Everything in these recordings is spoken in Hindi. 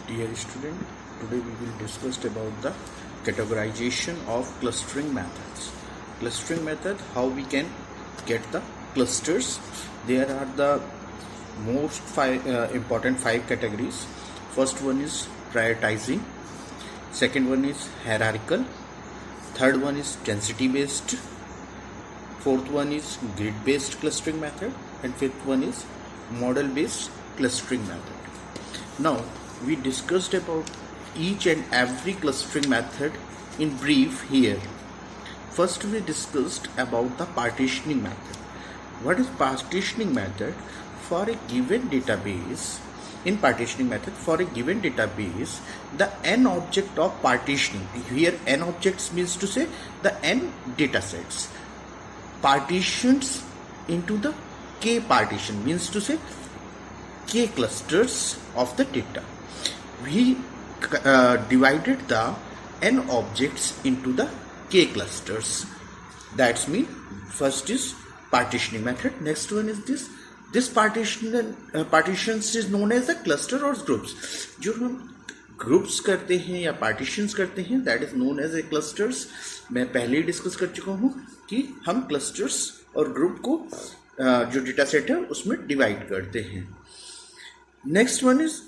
Dear student, today we will discuss about the categorization of clustering methods. Clustering method, how we can get the clusters. There are the most important five categories. First one is prioritizing. Second one is hierarchical. Third one is density based. Fourth one is grid based clustering method, and fifth one is model based clustering method. Now we discussed about each and every clustering method in brief here. First we discussed about the partitioning method. What is partitioning method? For a given database, in partitioning method, for a given database, the n object of partitioning, here n objects means to say the n datasets, partitions into the k partition, means to say k clusters of the data. We divided the n objects into the k clusters. That's mean first is partitioning method. Next one is this partitions is known as the cluster or groups. जो हम ग्रुप्स करते हैं या पार्टीशंस करते हैं, that is known as a clusters. मैं पहले ही डिस्कस कर चुका हूँ कि हम क्लस्टर्स और ग्रुप को जो डेटा सेट है उसमें डिवाइड करते हैं. Next one is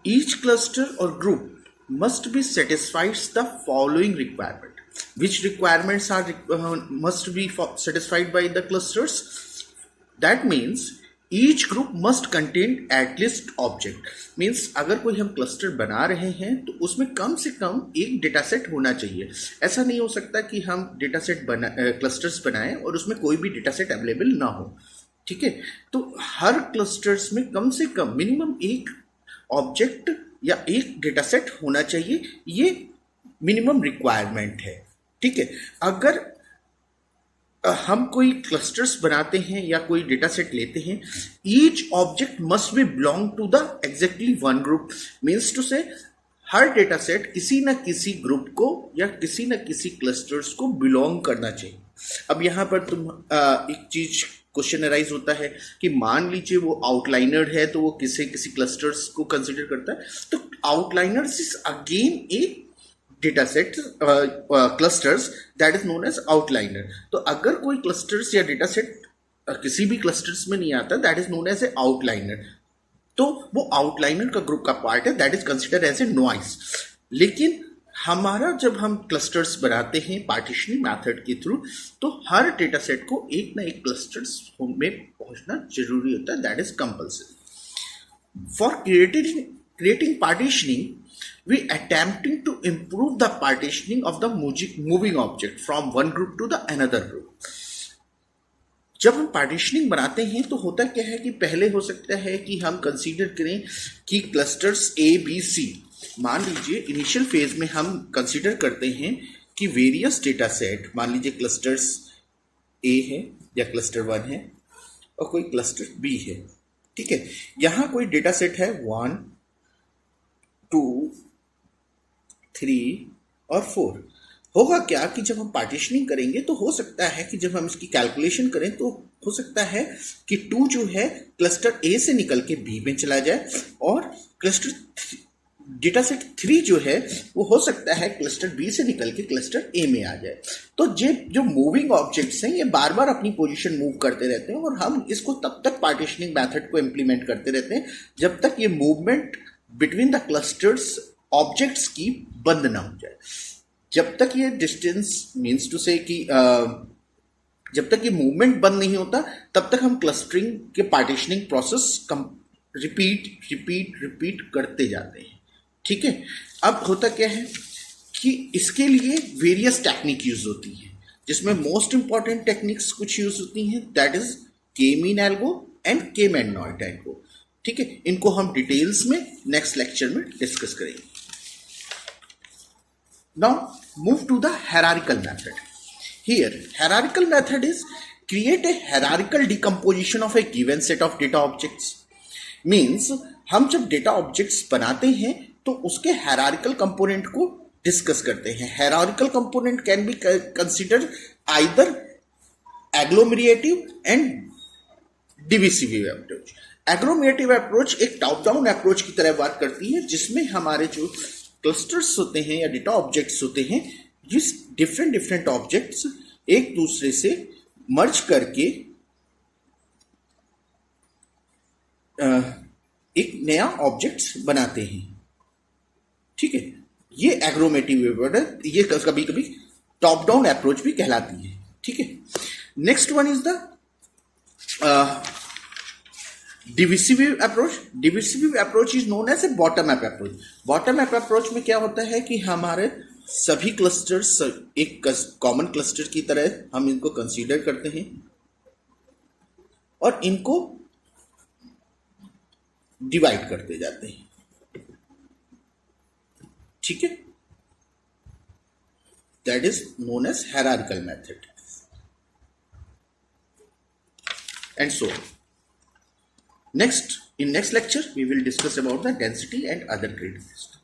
each cluster or group must be satisfies the following requirement. Which requirements are must be satisfied by the clusters? That means each group must contain at least object. Means अगर कोई हम क्लस्टर बना रहे हैं तो उसमें कम से कम एक डेटा सेट होना चाहिए. ऐसा नहीं हो सकता कि हम डेटा सेट क्लस्टर्स बनाएं और उसमें कोई भी डेटा सेट अवेलेबल ना हो. ठीक है, तो हर क्लस्टर्स में कम से कम मिनिमम एक ऑब्जेक्ट या एक डेटा सेट होना चाहिए. ये मिनिमम रिक्वायरमेंट है. ठीक है, अगर हम कोई क्लस्टर्स बनाते हैं या कोई डेटा सेट लेते हैं, each object must be belong to the exactly one group. Means to say हर डेटा सेट किसी न किसी ग्रुप को या किसी न किसी क्लस्टर्स को बिलोंग करना चाहिए. अब यहाँ पर तुम एक चीज क्वेश्चन अराइज होता है कि मान लीजिए वो आउटलाइनर है तो वो किसी क्लस्टर्स को कंसिडर करता है. तो outliners is again a data set clusters that is known as outliner. तो अगर कोई क्लस्टर्स या डेटा सेट किसी भी क्लस्टर्स में नहीं आता, that is known as a outliner. तो वो आउटलाइनर का ग्रुप का पार्ट है, that is consider as a noise. लेकिन हमारा जब हम क्लस्टर्स बनाते हैं पार्टीशनिंग मेथड के थ्रू, तो हर डेटा सेट को एक ना एक क्लस्टर्स में पहुंचना जरूरी होता है, that is compulsory. For creating partitioning, we attempting to improve the partitioning of the moving object from one group to the another group. जब हम पार्टीशनिंग बनाते हैं तो होता क्या है कि पहले हो सकता है कि हम कंसीडर करें कि क्लस्टर्स ए बी सी. मान लीजिए इनिशियल फेज में हम कंसीडर करते हैं कि वेरियस डेटा सेट, मान लीजिए क्लस्टर्स ए है या क्लस्टर 1 है और कोई क्लस्टर बी है. ठीक है, यहां कोई डेटा सेट है 1, 2, 3 और 4. होगा क्या कि जब हम पार्टीशनिंग करेंगे तो हो सकता है कि जब हम इसकी कैलकुलेशन करें तो हो सकता है कि 2 जो है क्लस्टर ए से निकल के बी में चला जाए और क्लस्टर डेटा सेट 3 जो है वो हो सकता है क्लस्टर बी से निकल के क्लस्टर ए में आ जाए. तो ये जो मूविंग ऑब्जेक्ट्स हैं ये बार बार अपनी पोजीशन मूव करते रहते हैं और हम इसको तब तक पार्टीशनिंग मेथड को इंप्लीमेंट करते रहते हैं जब तक ये movement between the clusters objects की बंद ना हो जाए. जब तक ये डिस्टेंस मीन्स टू से कि जब तक ये मूवमेंट बंद नहीं होता तब तक हम क्लस्टरिंग के पार्टीशनिंग प्रोसेस रिपीट करते जाते हैं. ठीक है, अब होता क्या है कि इसके लिए वेरियस टेक्निक यूज होती है, जिसमें मोस्ट इंपॉर्टेंट टेक्निक्स कुछ यूज होती हैं, that is K mean algo and K medoid algo. ठीक है, इनको हम डिटेल्स में नेक्स्ट लेक्चर में डिस्कस करेंगे. Now move to the hierarchical method. Here hierarchical method is create a hierarchical decomposition of a given set of data objects. Means हम जब डेटा ऑब्जेक्ट्स बनाते हैं तो उसके हायरार्किकल कंपोनेंट को डिस्कस करते हैं. Hierarchical component can be consider either agglomerative and divisive approach. Agglomerative approach एक टॉप डाउन अप्रोच की तरह बात करती है, जिसमें हमारे जो क्लस्टर्स होते हैं या डेटा ऑब्जेक्ट्स होते हैं, जिस डिफरेंट डिफरेंट ऑब्जेक्ट्स एक दूसरे से मर्ज करके एक नया ऑब्जेक्ट्स बनाते हैं। ठीक है, ये एग्रोमेटिव अप्रोच है, ये कभी कभी टॉप डाउन अप्रोच भी कहलाती है। ठीक है, next one is the divisive approach. Divisive approach is known as a bottom up approach. Bottom up approach में क्या होता है कि हमारे सभी क्लस्टर्स एक कॉमन क्लस्टर की तरह हम इनको कंसीडर करते हैं और इनको डिवाइड करते जाते हैं। ठीक है, that is known as hierarchical method and so on. In next lecture we will discuss about the density and other gradient system.